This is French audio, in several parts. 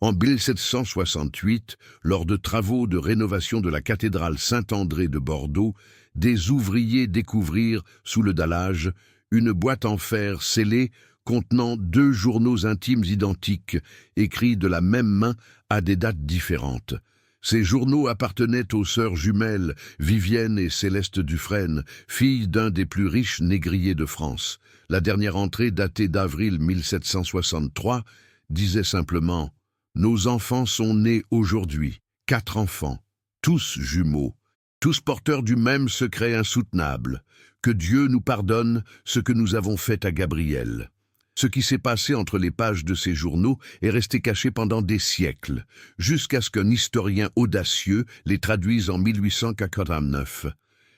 En 1768, lors de travaux de rénovation de la cathédrale Saint-André de Bordeaux, des ouvriers découvrirent, sous le dallage, une boîte en fer scellée contenant 2 journaux intimes identiques, écrits de la même main à des dates différentes. Ces journaux appartenaient aux sœurs jumelles Vivienne et Céleste Dufresne, filles d'un des plus riches négriers de France. La dernière entrée, datée d'avril 1763, disait simplement « Nos enfants sont nés aujourd'hui, 4 enfants, tous jumeaux, tous porteurs du même secret insoutenable. Que Dieu nous pardonne ce que nous avons fait à Gabriel. » Ce qui s'est passé entre les pages de ces journaux est resté caché pendant des siècles, jusqu'à ce qu'un historien audacieux les traduise en 1889.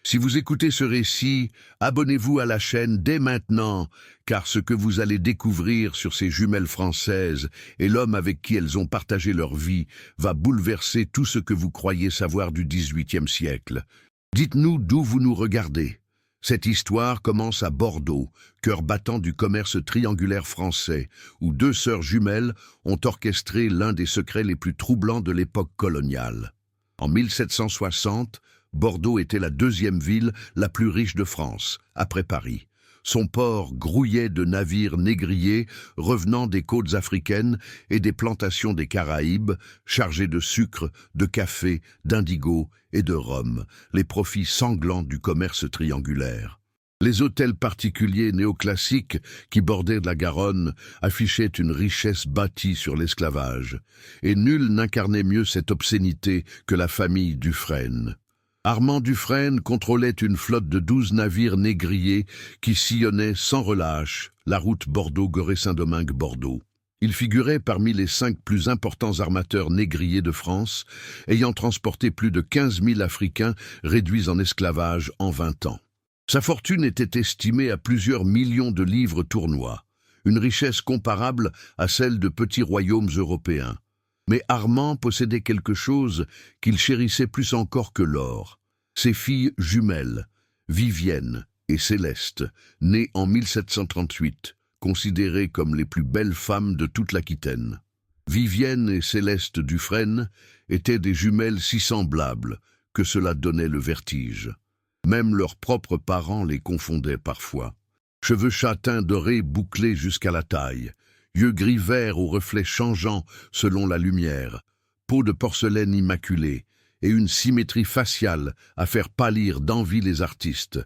Si vous écoutez ce récit, abonnez-vous à la chaîne dès maintenant, car ce que vous allez découvrir sur ces jumelles françaises et l'homme avec qui elles ont partagé leur vie va bouleverser tout ce que vous croyez savoir du XVIIIe siècle. Dites-nous d'où vous nous regardez. Cette histoire commence à Bordeaux, cœur battant du commerce triangulaire français, où 2 sœurs jumelles ont orchestré l'un des secrets les plus troublants de l'époque coloniale. En 1760, Bordeaux était la 2e ville la plus riche de France, après Paris. Son port grouillait de navires négriers revenant des côtes africaines et des plantations des Caraïbes, chargés de sucre, de café, d'indigo et de rhum, les profits sanglants du commerce triangulaire. Les hôtels particuliers néoclassiques qui bordaient la Garonne affichaient une richesse bâtie sur l'esclavage, et nul n'incarnait mieux cette obscénité que la famille Dufresne. Armand Dufresne contrôlait une flotte de 12 navires négriers qui sillonnaient sans relâche la route Bordeaux-Gorée-Saint-Domingue-Bordeaux. Il figurait parmi les 5 plus importants armateurs négriers de France, ayant transporté plus de 15 000 Africains réduits en esclavage en 20 ans. Sa fortune était estimée à plusieurs millions de livres tournois, une richesse comparable à celle de petits royaumes européens. Mais Armand possédait quelque chose qu'il chérissait plus encore que l'or. Ses filles jumelles, Vivienne et Céleste, nées en 1738, considérées comme les plus belles femmes de toute l'Aquitaine. Vivienne et Céleste Dufresne étaient des jumelles si semblables que cela donnait le vertige. Même leurs propres parents les confondaient parfois. Cheveux châtains dorés bouclés jusqu'à la taille, yeux gris-vert aux reflets changeants selon la lumière, peau de porcelaine immaculée et une symétrie faciale à faire pâlir d'envie les artistes.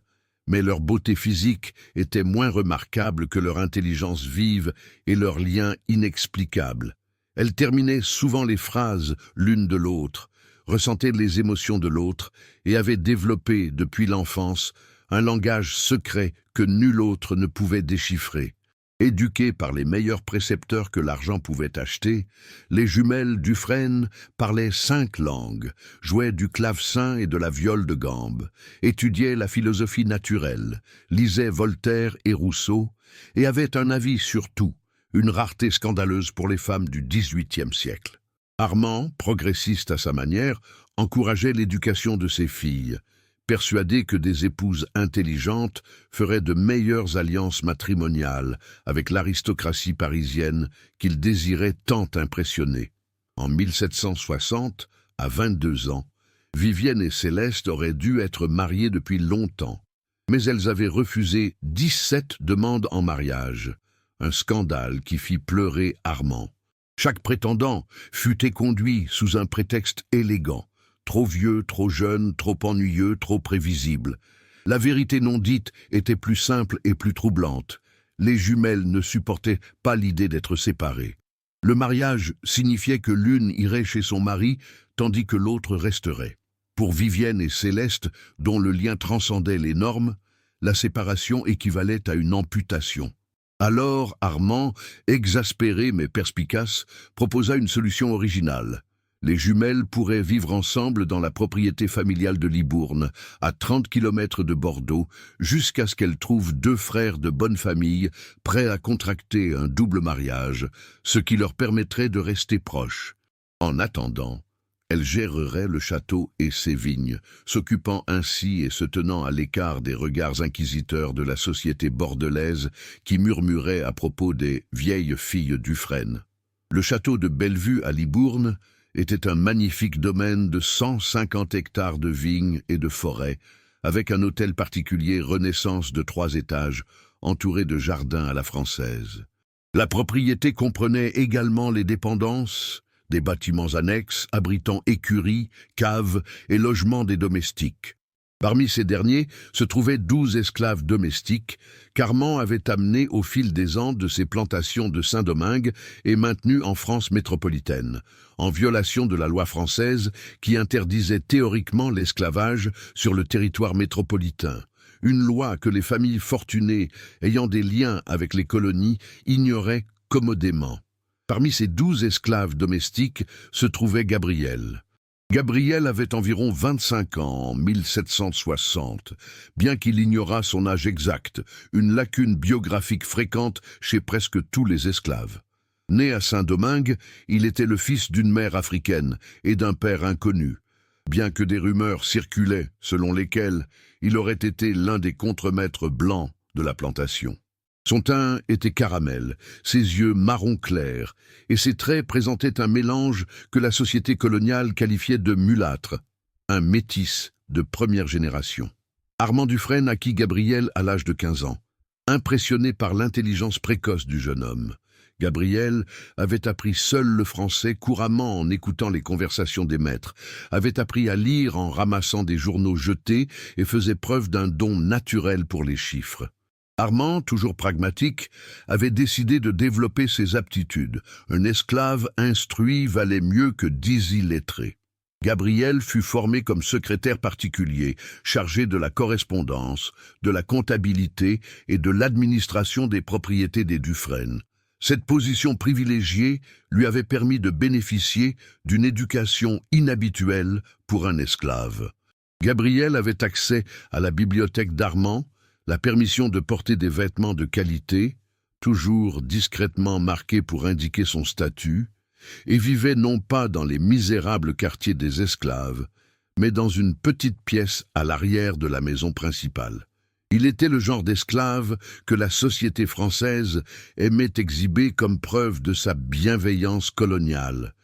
Mais leur beauté physique était moins remarquable que leur intelligence vive et leur lien inexplicable. Elles terminaient souvent les phrases l'une de l'autre, ressentaient les émotions de l'autre et avaient développé depuis l'enfance un langage secret que nul autre ne pouvait déchiffrer. Éduquées par les meilleurs précepteurs que l'argent pouvait acheter, les jumelles Dufresne parlaient 5 langues, jouaient du clavecin et de la viole de gambe, étudiaient la philosophie naturelle, lisaient Voltaire et Rousseau, et avaient un avis sur tout, une rareté scandaleuse pour les femmes du XVIIIe siècle. Armand, progressiste à sa manière, encourageait l'éducation de ses filles, persuadé que des épouses intelligentes feraient de meilleures alliances matrimoniales avec l'aristocratie parisienne qu'il désirait tant impressionner. En 1760, à 22 ans, Vivienne et Céleste auraient dû être mariées depuis longtemps, mais elles avaient refusé 17 demandes en mariage, un scandale qui fit pleurer Armand. Chaque prétendant fut éconduit sous un prétexte élégant. Trop vieux, trop jeune, trop ennuyeux, trop prévisible. La vérité non dite était plus simple et plus troublante. Les jumelles ne supportaient pas l'idée d'être séparées. Le mariage signifiait que l'une irait chez son mari, tandis que l'autre resterait. Pour Vivienne et Céleste, dont le lien transcendait les normes, la séparation équivalait à une amputation. Alors Armand, exaspéré mais perspicace, proposa une solution originale. Les jumelles pourraient vivre ensemble dans la propriété familiale de Libourne, à 30 km de Bordeaux, jusqu'à ce qu'elles trouvent 2 frères de bonne famille prêts à contracter un double mariage, ce qui leur permettrait de rester proches. En attendant, elles géreraient le château et ses vignes, s'occupant ainsi et se tenant à l'écart des regards inquisiteurs de la société bordelaise qui murmurait à propos des vieilles filles Dufresne. Le château de Bellevue à Libourne était un magnifique domaine de 150 hectares de vignes et de forêts, avec un hôtel particulier Renaissance de 3 étages, entouré de jardins à la française. La propriété comprenait également les dépendances, des bâtiments annexes abritant écuries, caves et logements des domestiques. Parmi ces derniers se trouvaient 12 esclaves domestiques qu'Armand avait amenés au fil des ans de ses plantations de Saint-Domingue et maintenus en France métropolitaine, en violation de la loi française qui interdisait théoriquement l'esclavage sur le territoire métropolitain. Une loi que les familles fortunées ayant des liens avec les colonies ignoraient commodément. Parmi ces 12 esclaves domestiques se trouvait Gabriel. Gabriel avait environ 25 ans en 1760, bien qu'il ignorât son âge exact, une lacune biographique fréquente chez presque tous les esclaves. Né à Saint-Domingue, il était le fils d'une mère africaine et d'un père inconnu, bien que des rumeurs circulaient selon lesquelles il aurait été l'un des contremaîtres blancs de la plantation. Son teint était caramel, ses yeux marron clair, et ses traits présentaient un mélange que la société coloniale qualifiait de mulâtre, un métis de première génération. Armand Dufresne acquit Gabriel à l'âge de 15 ans. Impressionné par l'intelligence précoce du jeune homme, Gabriel avait appris seul le français couramment en écoutant les conversations des maîtres, avait appris à lire en ramassant des journaux jetés et faisait preuve d'un don naturel pour les chiffres. Armand, toujours pragmatique, avait décidé de développer ses aptitudes. Un esclave instruit valait mieux que 10 illettrés. Gabriel fut formé comme secrétaire particulier, chargé de la correspondance, de la comptabilité et de l'administration des propriétés des Dufresne. Cette position privilégiée lui avait permis de bénéficier d'une éducation inhabituelle pour un esclave. Gabriel avait accès à la bibliothèque d'Armand, la permission de porter des vêtements de qualité, toujours discrètement marqués pour indiquer son statut, et vivait non pas dans les misérables quartiers des esclaves, mais dans une petite pièce à l'arrière de la maison principale. Il était le genre d'esclave que la société française aimait exhiber comme preuve de sa bienveillance coloniale.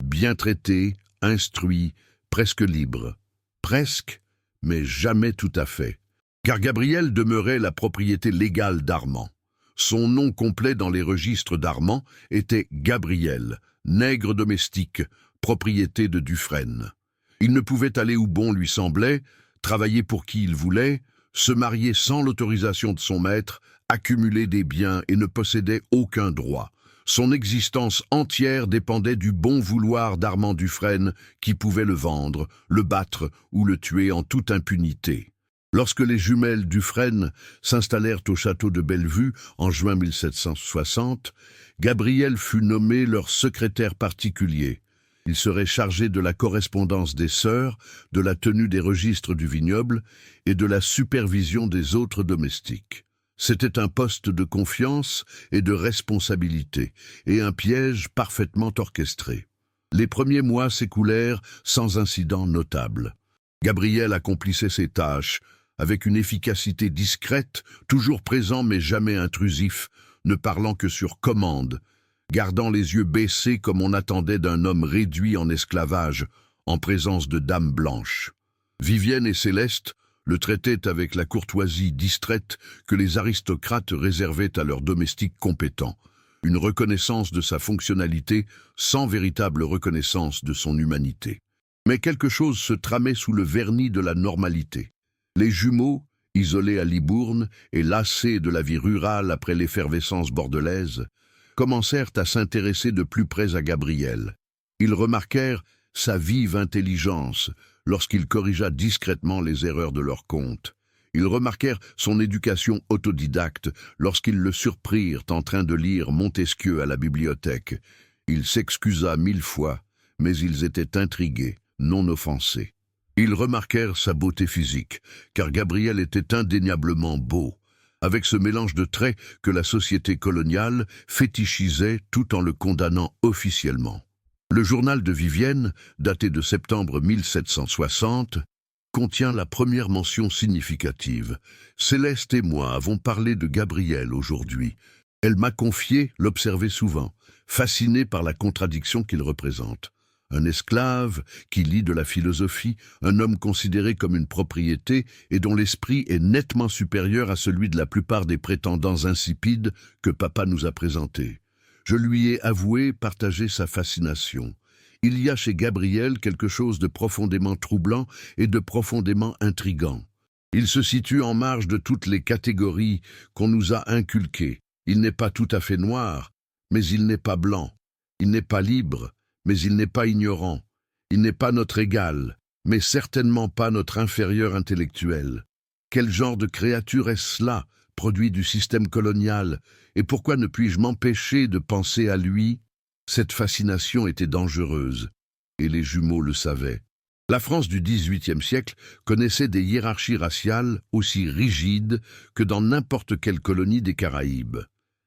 Bien traité, instruit, presque libre. Presque, mais jamais tout à fait. Car Gabriel demeurait la propriété légale d'Armand. Son nom complet dans les registres d'Armand était Gabriel, nègre domestique, propriété de Dufresne. Il ne pouvait aller où bon lui semblait, travailler pour qui il voulait, se marier sans l'autorisation de son maître, accumuler des biens et ne possédait aucun droit. Son existence entière dépendait du bon vouloir d'Armand Dufresne qui pouvait le vendre, le battre ou le tuer en toute impunité. Lorsque les jumelles Dufresne s'installèrent au château de Bellevue en juin 1760, Gabriel fut nommé leur secrétaire particulier. Il serait chargé de la correspondance des sœurs, de la tenue des registres du vignoble et de la supervision des autres domestiques. C'était un poste de confiance et de responsabilité, et un piège parfaitement orchestré. Les premiers mois s'écoulèrent sans incident notable. Gabriel accomplissait ses tâches, avec une efficacité discrète, toujours présent mais jamais intrusif, ne parlant que sur commande, gardant les yeux baissés comme on attendait d'un homme réduit en esclavage, en présence de dames blanches. Vivienne et Céleste le traitaient avec la courtoisie distraite que les aristocrates réservaient à leurs domestiques compétents, une reconnaissance de sa fonctionnalité sans véritable reconnaissance de son humanité. Mais quelque chose se tramait sous le vernis de la normalité. Les jumeaux, isolés à Libourne et lassés de la vie rurale après l'effervescence bordelaise, commencèrent à s'intéresser de plus près à Gabriel. Ils remarquèrent sa vive intelligence lorsqu'il corrigea discrètement les erreurs de leur conte. Ils remarquèrent son éducation autodidacte lorsqu'ils le surprirent en train de lire Montesquieu à la bibliothèque. Il s'excusa 1000 fois, mais ils étaient intrigués, non offensés. Ils remarquèrent sa beauté physique, car Gabriel était indéniablement beau, avec ce mélange de traits que la société coloniale fétichisait tout en le condamnant officiellement. Le journal de Vivienne, daté de septembre 1760, contient la première mention significative. « Céleste et moi avons parlé de Gabriel aujourd'hui. Elle m'a confié l'observer souvent. fasciné par la contradiction qu'il représente. Un esclave qui lit de la philosophie, un homme considéré comme une propriété et dont l'esprit est nettement supérieur à celui de la plupart des prétendants insipides que papa nous a présentés. Je lui ai avoué partager sa fascination. Il y a chez Gabriel quelque chose de profondément troublant et de profondément intrigant. Il se situe en marge de toutes les catégories qu'on nous a inculquées. Il n'est pas tout à fait noir, mais il n'est pas blanc. Il n'est pas libre, mais il n'est pas ignorant. Il n'est pas notre égal, mais certainement pas notre inférieur intellectuel. Quel genre de créature est-ce cela, produit du système colonial, et pourquoi ne puis-je m'empêcher de penser à lui? Cette fascination était dangereuse, et les jumeaux le savaient. La France du XVIIIe siècle connaissait des hiérarchies raciales aussi rigides que dans n'importe quelle colonie des Caraïbes.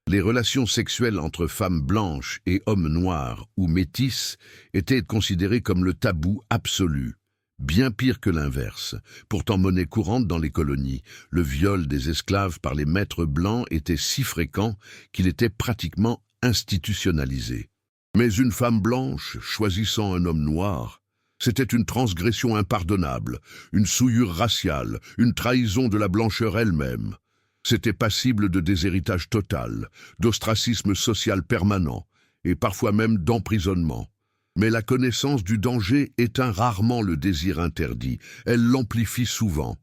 Les relations sexuelles entre femmes blanches et hommes noirs ou métis étaient considérées comme le tabou absolu. Bien pire que l'inverse. Pourtant monnaie courante dans les colonies, le viol des esclaves par les maîtres blancs était si fréquent qu'il était pratiquement institutionnalisé. Mais une femme blanche choisissant un homme noir, c'était une transgression impardonnable, une souillure raciale, une trahison de la blancheur elle-même. C'était passible de déshéritage total, d'ostracisme social permanent, et parfois même d'emprisonnement. Mais la connaissance du danger éteint rarement le désir interdit, elle l'amplifie souvent.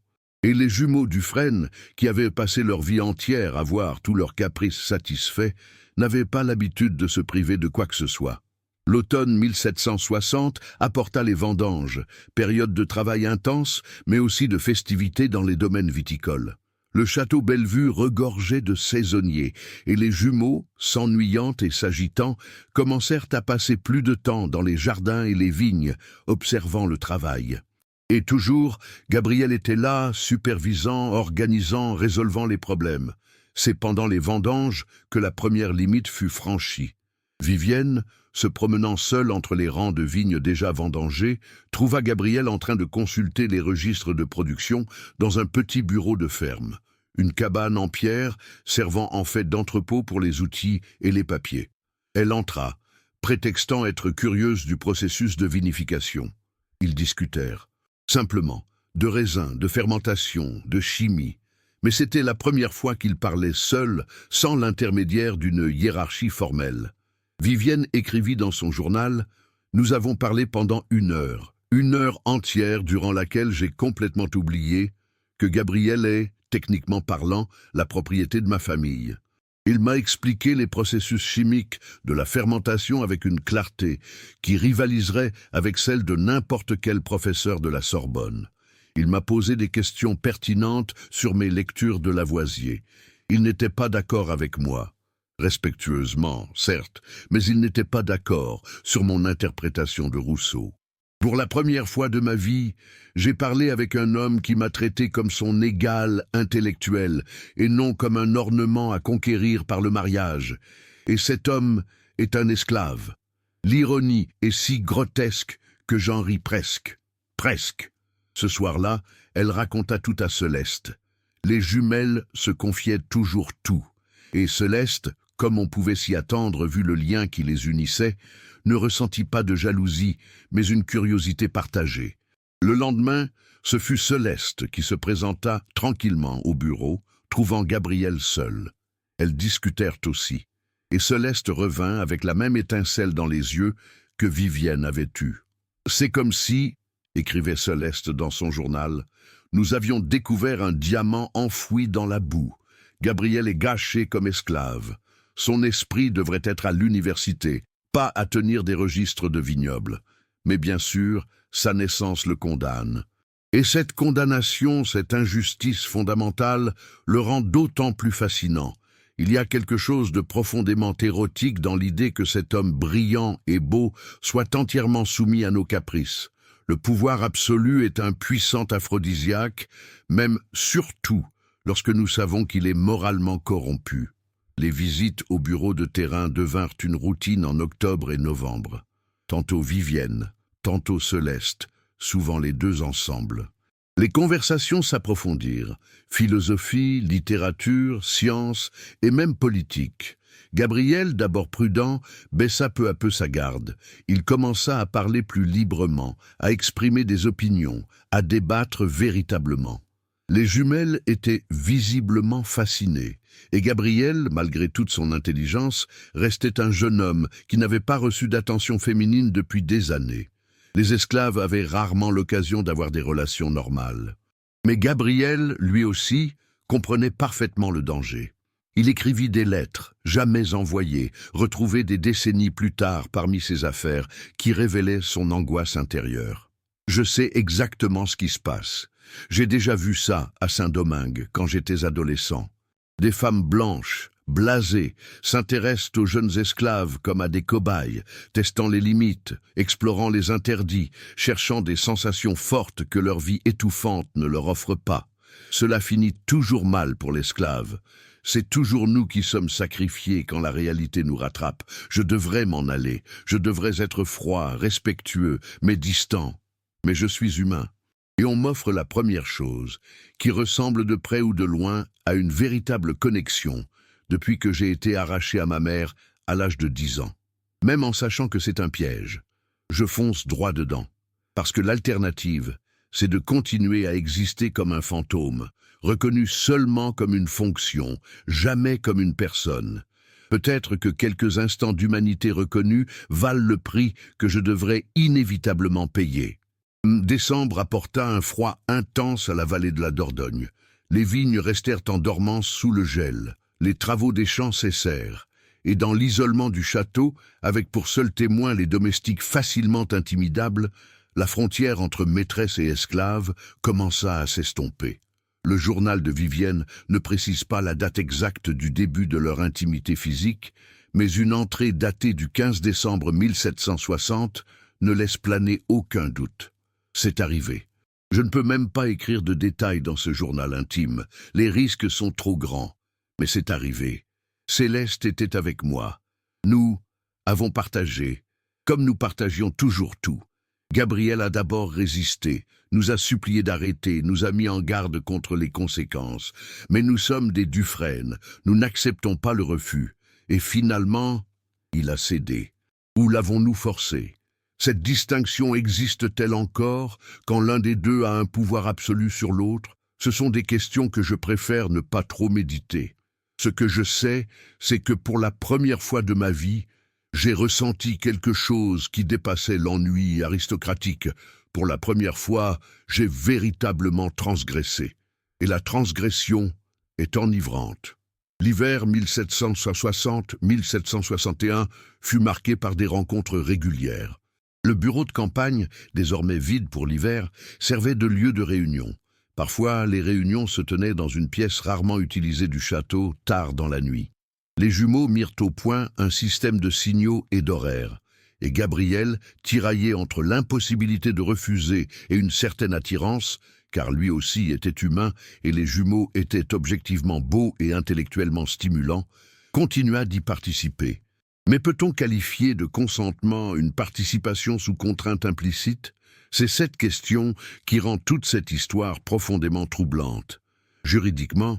Et les jumeaux Dufresne, qui avaient passé leur vie entière à voir tous leurs caprices satisfaits, n'avaient pas l'habitude de se priver de quoi que ce soit. L'automne 1760 apporta les vendanges, période de travail intense, mais aussi de festivités dans les domaines viticoles. Le château Bellevue regorgeait de saisonniers, et les jumeaux, s'ennuyant et s'agitant, commencèrent à passer plus de temps dans les jardins et les vignes, observant le travail. Et toujours, Gabriel était là, supervisant, organisant, résolvant les problèmes. C'est pendant les vendanges que la première limite fut franchie. Vivienne, se promenant seule entre les rangs de vignes déjà vendangées, trouva Gabriel en train de consulter les registres de production dans un petit bureau de ferme, une cabane en pierre servant en fait d'entrepôt pour les outils et les papiers. Elle entra, prétextant être curieuse du processus de vinification. Ils discutèrent, simplement, de raisins, de fermentation, de chimie, mais c'était la première fois qu'ils parlaient seuls, sans l'intermédiaire d'une hiérarchie formelle. Vivienne écrivit dans son journal « Nous avons parlé pendant une heure entière durant laquelle j'ai complètement oublié que Gabriel est, techniquement parlant, la propriété de ma famille. Il m'a expliqué les processus chimiques de la fermentation avec une clarté qui rivaliserait avec celle de n'importe quel professeur de la Sorbonne. Il m'a posé des questions pertinentes sur mes lectures de Lavoisier. Il n'était pas d'accord avec moi. Respectueusement, certes, mais il n'était pas d'accord sur mon interprétation de Rousseau. Pour la première fois de ma vie, j'ai parlé avec un homme qui m'a traité comme son égal intellectuel et non comme un ornement à conquérir par le mariage. Et cet homme est un esclave. L'ironie est si grotesque que j'en ris presque. Presque. Ce soir-là, elle raconta tout à Céleste. Les jumelles se confiaient toujours tout. Et Céleste, comme on pouvait s'y attendre vu le lien qui les unissait, ne ressentit pas de jalousie, mais une curiosité partagée. Le lendemain, ce fut Céleste qui se présenta tranquillement au bureau, trouvant Gabriel seul. Elles discutèrent aussi, et Céleste revint avec la même étincelle dans les yeux que Vivienne avait eue. « C'est comme si, » écrivait Céleste dans son journal, « nous avions découvert un diamant enfoui dans la boue. Gabriel est gâché comme esclave. Son esprit devrait être à l'université, pas à tenir des registres de vignobles. Mais bien sûr, sa naissance le condamne. Et cette condamnation, cette injustice fondamentale, le rend d'autant plus fascinant. Il y a quelque chose de profondément érotique dans l'idée que cet homme brillant et beau soit entièrement soumis à nos caprices. Le pouvoir absolu est un puissant aphrodisiaque, même surtout lorsque nous savons qu'il est moralement corrompu. Les visites au bureau de terrain devinrent une routine en octobre et novembre. Tantôt Vivienne, tantôt Céleste, souvent les deux ensemble. Les conversations s'approfondirent, philosophie, littérature, sciences et même politique. Gabriel, d'abord prudent, baissa peu à peu sa garde. Il commença à parler plus librement, à exprimer des opinions, à débattre véritablement. Les jumelles étaient visiblement fascinées, et Gabriel, malgré toute son intelligence, restait un jeune homme qui n'avait pas reçu d'attention féminine depuis des années. Les esclaves avaient rarement l'occasion d'avoir des relations normales. Mais Gabriel, lui aussi, comprenait parfaitement le danger. Il écrivit des lettres, jamais envoyées, retrouvées des décennies plus tard parmi ses affaires, qui révélaient son angoisse intérieure. « Je sais exactement ce qui se passe. J'ai déjà vu ça à Saint-Domingue, quand j'étais adolescent. Des femmes blanches, blasées, s'intéressent aux jeunes esclaves comme à des cobayes, testant les limites, explorant les interdits, cherchant des sensations fortes que leur vie étouffante ne leur offre pas. Cela finit toujours mal pour l'esclave. C'est toujours nous qui sommes sacrifiés quand la réalité nous rattrape. Je devrais m'en aller, je devrais être froid, respectueux, mais distant. Mais je suis humain. Et on m'offre la première chose, qui ressemble de près ou de loin à une véritable connexion, depuis que j'ai été arraché à ma mère à l'âge de 10 ans. Même en sachant que c'est un piège, je fonce droit dedans. Parce que l'alternative, c'est de continuer à exister comme un fantôme, reconnu seulement comme une fonction, jamais comme une personne. Peut-être que quelques instants d'humanité reconnus valent le prix que je devrais inévitablement payer. Décembre apporta un froid intense à la vallée de la Dordogne. Les vignes restèrent en dormance sous le gel. Les travaux des champs cessèrent. Et dans l'isolement du château, avec pour seul témoin les domestiques facilement intimidables, la frontière entre maîtresse et esclave commença à s'estomper. Le journal de Vivienne ne précise pas la date exacte du début de leur intimité physique, mais une entrée datée du 15 décembre 1760 ne laisse planer aucun doute. C'est arrivé. Je ne peux même pas écrire de détails dans ce journal intime. Les risques sont trop grands. Mais c'est arrivé. Céleste était avec moi. Nous avons partagé, comme nous partagions toujours tout. Gabriel a d'abord résisté, nous a supplié d'arrêter, nous a mis en garde contre les conséquences. Mais nous sommes des Dufresne, nous n'acceptons pas le refus. Et finalement, il a cédé. Où l'avons-nous forcé ? Cette distinction existe-t-elle encore quand l'un des deux a un pouvoir absolu sur l'autre? Ce sont des questions que je préfère ne pas trop méditer. Ce que je sais, c'est que pour la première fois de ma vie, j'ai ressenti quelque chose qui dépassait l'ennui aristocratique. Pour la première fois, j'ai véritablement transgressé. Et la transgression est enivrante. L'hiver 1760-1761 fut marqué par des rencontres régulières. Le bureau de campagne, désormais vide pour l'hiver, servait de lieu de réunion. Parfois, les réunions se tenaient dans une pièce rarement utilisée du château, tard dans la nuit. Les jumeaux mirent au point un système de signaux et d'horaires, et Gabriel, tiraillé entre l'impossibilité de refuser et une certaine attirance, car lui aussi était humain et les jumeaux étaient objectivement beaux et intellectuellement stimulants, continua d'y participer. Mais peut-on qualifier de consentement une participation sous contrainte implicite ? C'est cette question qui rend toute cette histoire profondément troublante. Juridiquement,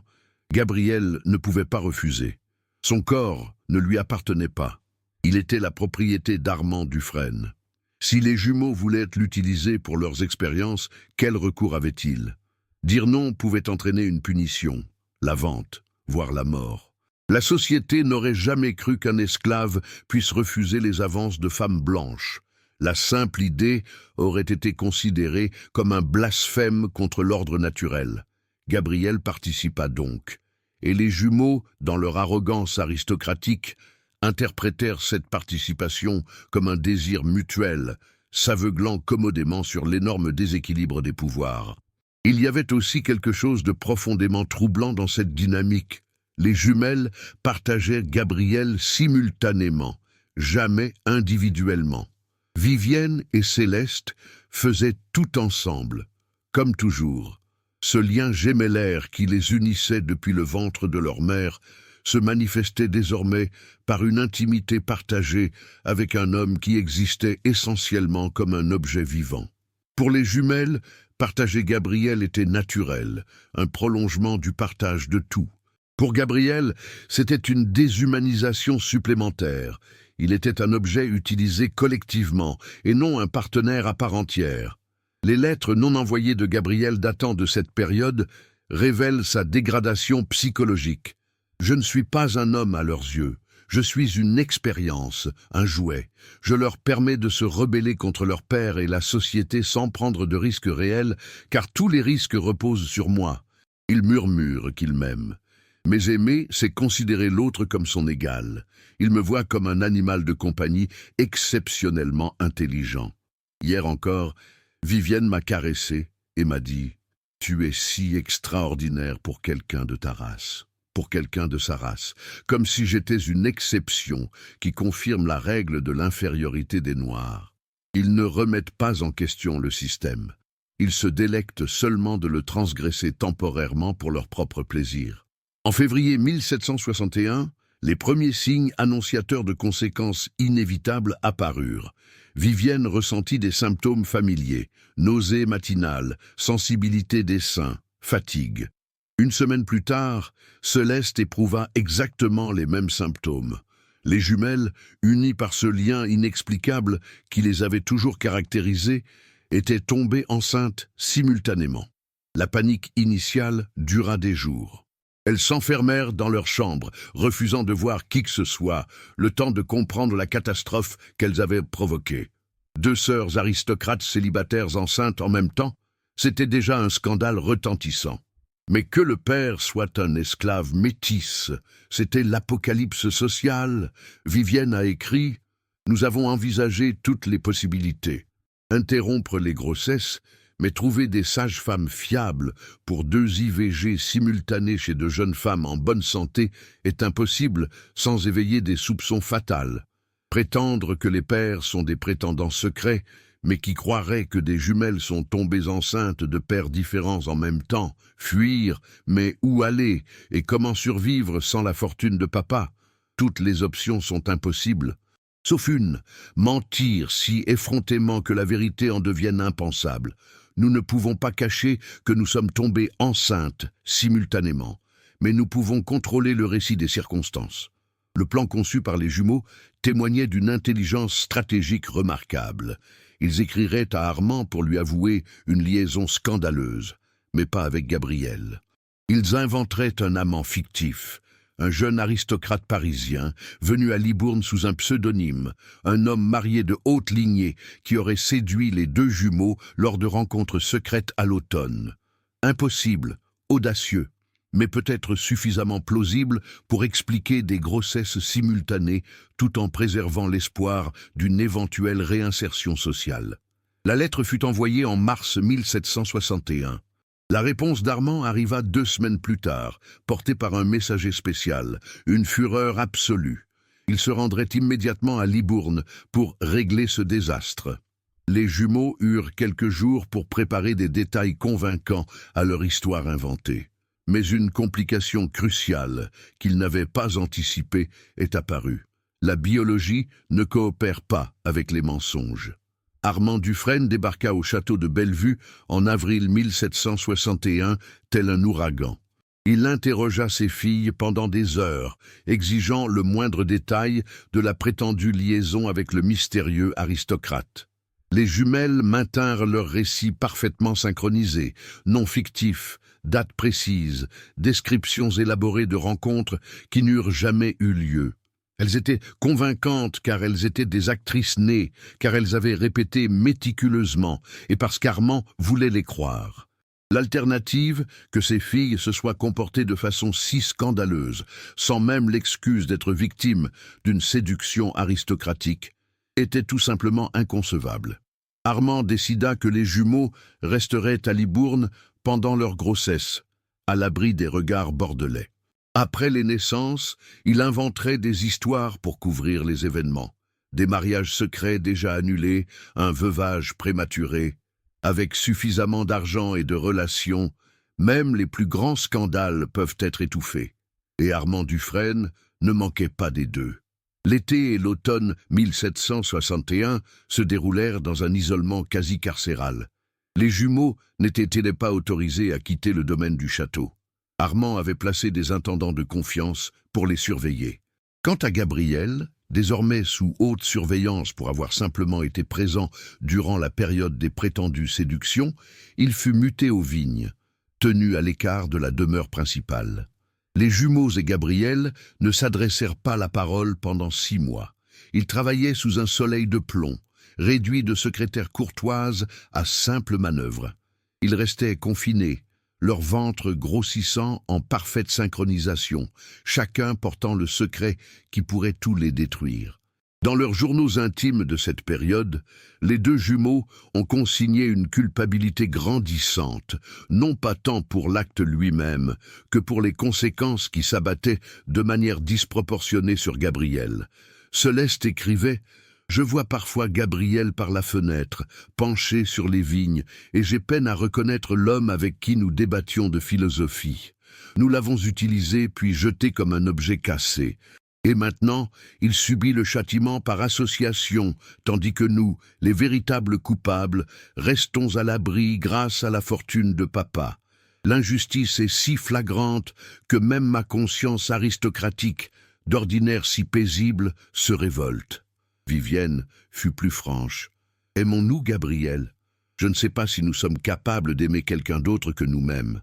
Gabriel ne pouvait pas refuser. Son corps ne lui appartenait pas. Il était la propriété d'Armand Dufresne. Si les jumeaux voulaient l'utiliser pour leurs expériences, quel recours avaient-ils ? Dire non pouvait entraîner une punition, la vente, voire la mort. La société n'aurait jamais cru qu'un esclave puisse refuser les avances de femmes blanches. La simple idée aurait été considérée comme un blasphème contre l'ordre naturel. Gabriel participa donc, et les jumeaux, dans leur arrogance aristocratique, interprétèrent cette participation comme un désir mutuel, s'aveuglant commodément sur l'énorme déséquilibre des pouvoirs. Il y avait aussi quelque chose de profondément troublant dans cette dynamique. Les jumelles partageaient Gabriel simultanément, jamais individuellement. Vivienne et Céleste faisaient tout ensemble, comme toujours. Ce lien gémellaire qui les unissait depuis le ventre de leur mère se manifestait désormais par une intimité partagée avec un homme qui existait essentiellement comme un objet vivant. Pour les jumelles, partager Gabriel était naturel, un prolongement du partage de tout. Pour Gabriel, c'était une déshumanisation supplémentaire. Il était un objet utilisé collectivement et non un partenaire à part entière. Les lettres non envoyées de Gabriel datant de cette période révèlent sa dégradation psychologique. Je ne suis pas un homme à leurs yeux. Je suis une expérience, un jouet. Je leur permets de se rebeller contre leur père et la société sans prendre de risques réels, car tous les risques reposent sur moi. Il murmure qu'il m'aime. Mais aimer, c'est considérer l'autre comme son égal. Il me voit comme un animal de compagnie exceptionnellement intelligent. Hier encore, Vivienne m'a caressé et m'a dit « Tu es si extraordinaire pour quelqu'un de ta race. » Pour quelqu'un de sa race, comme si j'étais une exception qui confirme la règle de l'infériorité des Noirs. Ils ne remettent pas en question le système. Ils se délectent seulement de le transgresser temporairement pour leur propre plaisir. En février 1761, les premiers signes annonciateurs de conséquences inévitables apparurent. Vivienne ressentit des symptômes familiers, nausées matinales, sensibilité des seins, fatigue. Une semaine plus tard, Céleste éprouva exactement les mêmes symptômes. Les jumelles, unies par ce lien inexplicable qui les avait toujours caractérisées, étaient tombées enceintes simultanément. La panique initiale dura des jours. Elles s'enfermèrent dans leur chambre, refusant de voir qui que ce soit, le temps de comprendre la catastrophe qu'elles avaient provoquée. 2 sœurs aristocrates célibataires enceintes en même temps, c'était déjà un scandale retentissant. Mais que le père soit un esclave métis, c'était l'apocalypse sociale. Vivienne a écrit « Nous avons envisagé toutes les possibilités. Interrompre les grossesses, mais trouver des sages-femmes fiables pour 2 IVG simultanés chez de jeunes femmes en bonne santé est impossible sans éveiller des soupçons fatals. Prétendre que les pères sont des prétendants secrets, mais qui croiraient que des jumelles sont tombées enceintes de pères différents en même temps, fuir, mais où aller et comment survivre sans la fortune de papa? Toutes les options sont impossibles. Sauf une, mentir si effrontément que la vérité en devienne impensable. Nous ne pouvons pas cacher que nous sommes tombés enceintes simultanément, mais nous pouvons contrôler le récit des circonstances. Le plan conçu par les jumeaux témoignait d'une intelligence stratégique remarquable. Ils écriraient à Armand pour lui avouer une liaison scandaleuse, mais pas avec Gabriel. Ils inventeraient un amant fictif, un jeune aristocrate parisien venu à Libourne sous un pseudonyme, un homme marié de haute lignée qui aurait séduit les 2 jumeaux lors de rencontres secrètes à l'automne. Impossible, audacieux, mais peut-être suffisamment plausible pour expliquer des grossesses simultanées tout en préservant l'espoir d'une éventuelle réinsertion sociale. La lettre fut envoyée en mars 1761. La réponse d'Armand arriva 2 semaines plus tard, portée par un messager spécial, une fureur absolue. Il se rendrait immédiatement à Libourne pour régler ce désastre. Les jumeaux eurent quelques jours pour préparer des détails convaincants à leur histoire inventée. Mais une complication cruciale qu'ils n'avaient pas anticipée est apparue. La biologie ne coopère pas avec les mensonges. Armand Dufresne débarqua au château de Bellevue en avril 1761, tel un ouragan. Il interrogea ses filles pendant des heures, exigeant le moindre détail de la prétendue liaison avec le mystérieux aristocrate. Les jumelles maintinrent leur récit parfaitement synchronisé, non fictif, dates précises, descriptions élaborées de rencontres qui n'eurent jamais eu lieu. Elles étaient convaincantes car elles étaient des actrices nées, car elles avaient répété méticuleusement et parce qu'Armand voulait les croire. L'alternative, que ces filles se soient comportées de façon si scandaleuse, sans même l'excuse d'être victimes d'une séduction aristocratique, était tout simplement inconcevable. Armand décida que les jumeaux resteraient à Libourne pendant leur grossesse, à l'abri des regards bordelais. Après les naissances, il inventerait des histoires pour couvrir les événements. Des mariages secrets déjà annulés, un veuvage prématuré. Avec suffisamment d'argent et de relations, même les plus grands scandales peuvent être étouffés. Et Armand Dufresne ne manquait pas des 2. L'été et l'automne 1761 se déroulèrent dans un isolement quasi carcéral. Les jumeaux n'étaient-ils pas autorisés à quitter le domaine du château? Armand avait placé des intendants de confiance pour les surveiller. Quant à Gabriel, désormais sous haute surveillance pour avoir simplement été présent durant la période des prétendues séductions, il fut muté aux vignes, tenu à l'écart de la demeure principale. Les jumeaux et Gabriel ne s'adressèrent pas la parole pendant 6 mois. Ils travaillaient sous un soleil de plomb, réduits de secrétaires courtoises à simples manœuvres. Ils restaient confinés, leur ventre grossissant en parfaite synchronisation, chacun portant le secret qui pourrait tout les détruire. Dans leurs journaux intimes de cette période, les 2 jumeaux ont consigné une culpabilité grandissante, non pas tant pour l'acte lui-même que pour les conséquences qui s'abattaient de manière disproportionnée sur Gabriel. Céleste écrivait « Je vois parfois Gabriel par la fenêtre, penché sur les vignes, et j'ai peine à reconnaître l'homme avec qui nous débattions de philosophie. Nous l'avons utilisé puis jeté comme un objet cassé. Et maintenant, il subit le châtiment par association, tandis que nous, les véritables coupables, restons à l'abri grâce à la fortune de papa. L'injustice est si flagrante que même ma conscience aristocratique, d'ordinaire si paisible, se révolte. » Vivienne fut plus franche. « Aimons-nous Gabriel? Je ne sais pas si nous sommes capables d'aimer quelqu'un d'autre que nous-mêmes,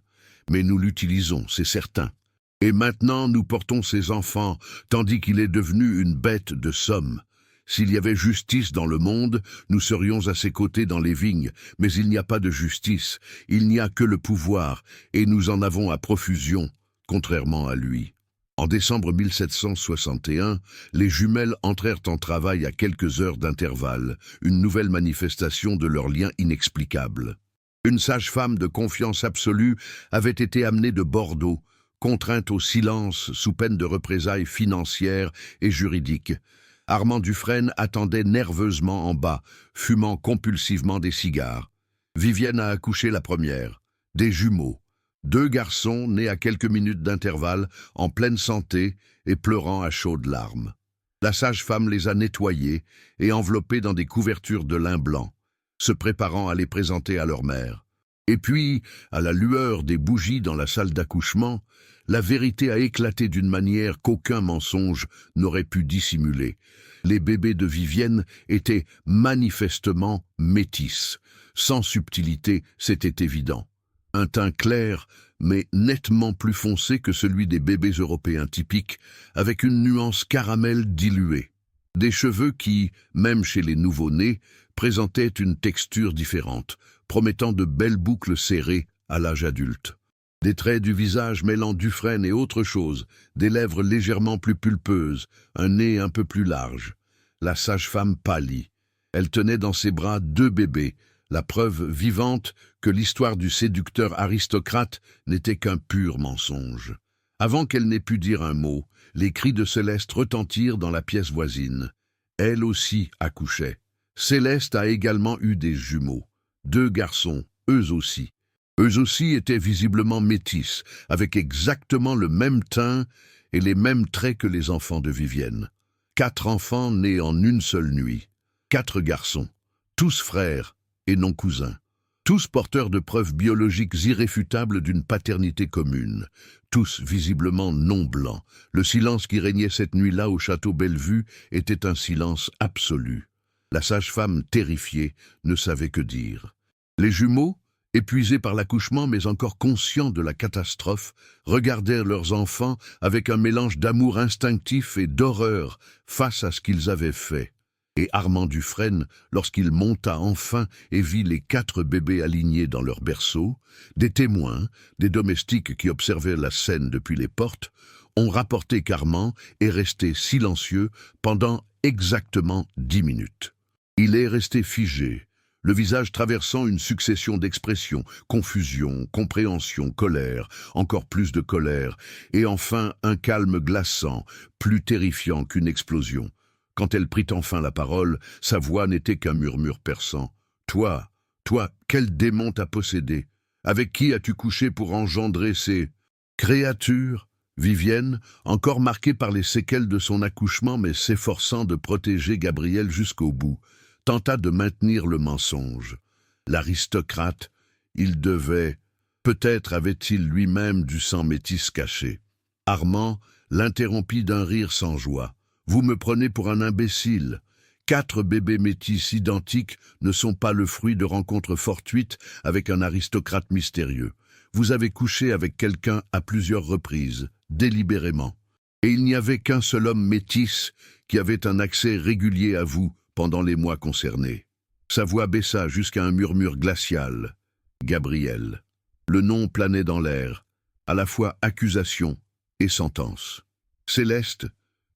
mais nous l'utilisons, c'est certain. Et maintenant nous portons ses enfants, tandis qu'il est devenu une bête de somme. S'il y avait justice dans le monde, nous serions à ses côtés dans les vignes, mais il n'y a pas de justice, il n'y a que le pouvoir, et nous en avons à profusion, contrairement à lui. » En décembre 1761, les jumelles entrèrent en travail à quelques heures d'intervalle, une nouvelle manifestation de leur lien inexplicable. Une sage-femme de confiance absolue avait été amenée de Bordeaux, contrainte au silence sous peine de représailles financières et juridiques. Armand Dufresne attendait nerveusement en bas, fumant compulsivement des cigares. Vivienne a accouché la première, des jumeaux. 2 garçons nés à quelques minutes d'intervalle, en pleine santé et pleurant à chaudes larmes. La sage-femme les a nettoyés et enveloppés dans des couvertures de lin blanc, se préparant à les présenter à leur mère. Et puis, à la lueur des bougies dans la salle d'accouchement, la vérité a éclaté d'une manière qu'aucun mensonge n'aurait pu dissimuler. Les bébés de Vivienne étaient manifestement métis. Sans subtilité, c'était évident. Un teint clair, mais nettement plus foncé que celui des bébés européens typiques, avec une nuance caramel diluée. Des cheveux qui, même chez les nouveau-nés, présentaient une texture différente, promettant de belles boucles serrées à l'âge adulte. Des traits du visage mêlant Dufresne et autre chose, des lèvres légèrement plus pulpeuses, un nez un peu plus large. La sage-femme pâlit. Elle tenait dans ses bras 2 bébés, la preuve vivante que l'histoire du séducteur aristocrate n'était qu'un pur mensonge. Avant qu'elle n'ait pu dire un mot, les cris de Céleste retentirent dans la pièce voisine. Elle aussi accouchait. Céleste a également eu des jumeaux. 2 garçons, eux aussi. Eux aussi étaient visiblement métis, avec exactement le même teint et les mêmes traits que les enfants de Vivienne. 4 enfants nés en une seule nuit. 4 garçons, tous frères et non cousins. Tous porteurs de preuves biologiques irréfutables d'une paternité commune. Tous visiblement non blancs. Le silence qui régnait cette nuit-là au château Bellevue était un silence absolu. La sage-femme, terrifiée, ne savait que dire. Les jumeaux, épuisés par l'accouchement mais encore conscients de la catastrophe, regardèrent leurs enfants avec un mélange d'amour instinctif et d'horreur face à ce qu'ils avaient fait. Et Armand Dufresne, lorsqu'il monta enfin et vit les 4 bébés alignés dans leur berceau, des témoins, des domestiques qui observaient la scène depuis les portes, ont rapporté qu'Armand est resté silencieux pendant exactement 10 minutes. Il est resté figé, le visage traversant une succession d'expressions, confusion, compréhension, colère, encore plus de colère, et enfin un calme glaçant, plus terrifiant qu'une explosion. Quand elle prit enfin la parole, sa voix n'était qu'un murmure perçant. « Toi, quel démon t'a possédé? Avec qui as-tu couché pour engendrer ces créatures ?» Vivienne, encore marquée par les séquelles de son accouchement mais s'efforçant de protéger Gabriel jusqu'au bout, tenta de maintenir le mensonge. L'aristocrate, il devait... Peut-être avait-il lui-même du sang métis caché. Armand l'interrompit d'un rire sans joie. « Vous me prenez pour un imbécile. 4 bébés métis identiques ne sont pas le fruit de rencontres fortuites avec un aristocrate mystérieux. Vous avez couché avec quelqu'un à plusieurs reprises, délibérément. Et il n'y avait qu'un seul homme métis qui avait un accès régulier à vous pendant les mois concernés. » Sa voix baissa jusqu'à un murmure glacial. « Gabriel. » Le nom planait dans l'air, à la fois accusation et sentence. Céleste,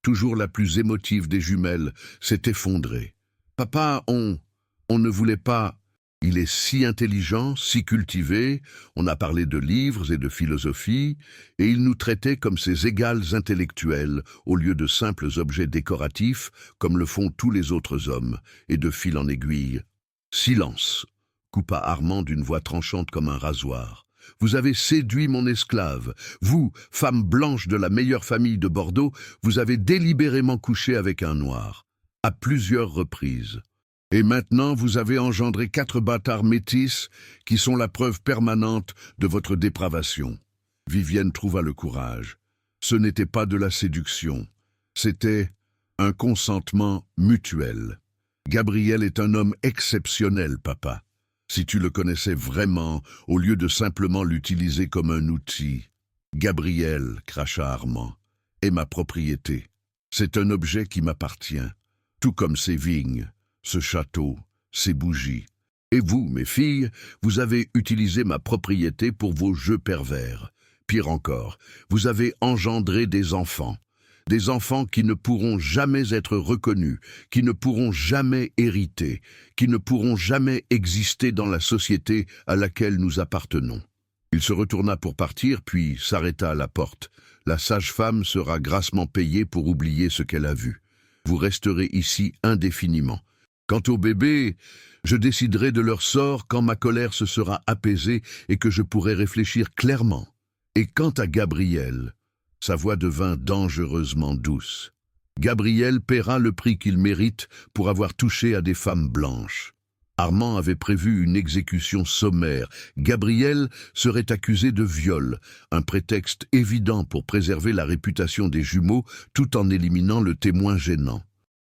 toujours la plus émotive des jumelles, s'est effondrée. « Papa, on ne voulait pas... Il est si intelligent, si cultivé, on a parlé de livres et de philosophie, et il nous traitait comme ses égales intellectuels, au lieu de simples objets décoratifs, comme le font tous les autres hommes, et de fil en aiguille. »« Silence !» coupa Armand d'une voix tranchante comme un rasoir. « Vous avez séduit mon esclave. Vous, femme blanche de la meilleure famille de Bordeaux, vous avez délibérément couché avec un noir, à plusieurs reprises. Et maintenant, vous avez engendré 4 bâtards métis qui sont la preuve permanente de votre dépravation. » Vivienne trouva le courage. Ce n'était pas de la séduction, c'était un consentement mutuel. « Gabriel est un homme exceptionnel, papa. Si tu le connaissais vraiment, au lieu de simplement l'utiliser comme un outil. »« Gabriel, cracha Armand, est ma propriété. C'est un objet qui m'appartient, tout comme ces vignes, ce château, ces bougies. Et vous, mes filles, vous avez utilisé ma propriété pour vos jeux pervers. Pire encore, vous avez engendré des enfants qui ne pourront jamais être reconnus, qui ne pourront jamais hériter, qui ne pourront jamais exister dans la société à laquelle nous appartenons. » Il se retourna pour partir, puis s'arrêta à la porte. « La sage-femme sera grassement payée pour oublier ce qu'elle a vu. Vous resterez ici indéfiniment. Quant aux bébés, je déciderai de leur sort quand ma colère se sera apaisée et que je pourrai réfléchir clairement. Et quant à Gabriel... » Sa voix devint dangereusement douce. « Gabriel paiera le prix qu'il mérite pour avoir touché à des femmes blanches. » Armand avait prévu une exécution sommaire. Gabriel serait accusé de viol, un prétexte évident pour préserver la réputation des jumeaux tout en éliminant le témoin gênant.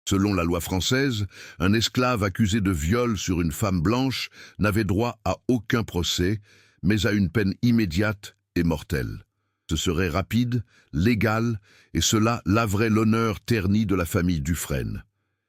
Selon la loi française, un esclave accusé de viol sur une femme blanche n'avait droit à aucun procès, mais à une peine immédiate et mortelle. Ce serait rapide, légal, et cela laverait l'honneur terni de la famille Dufresne.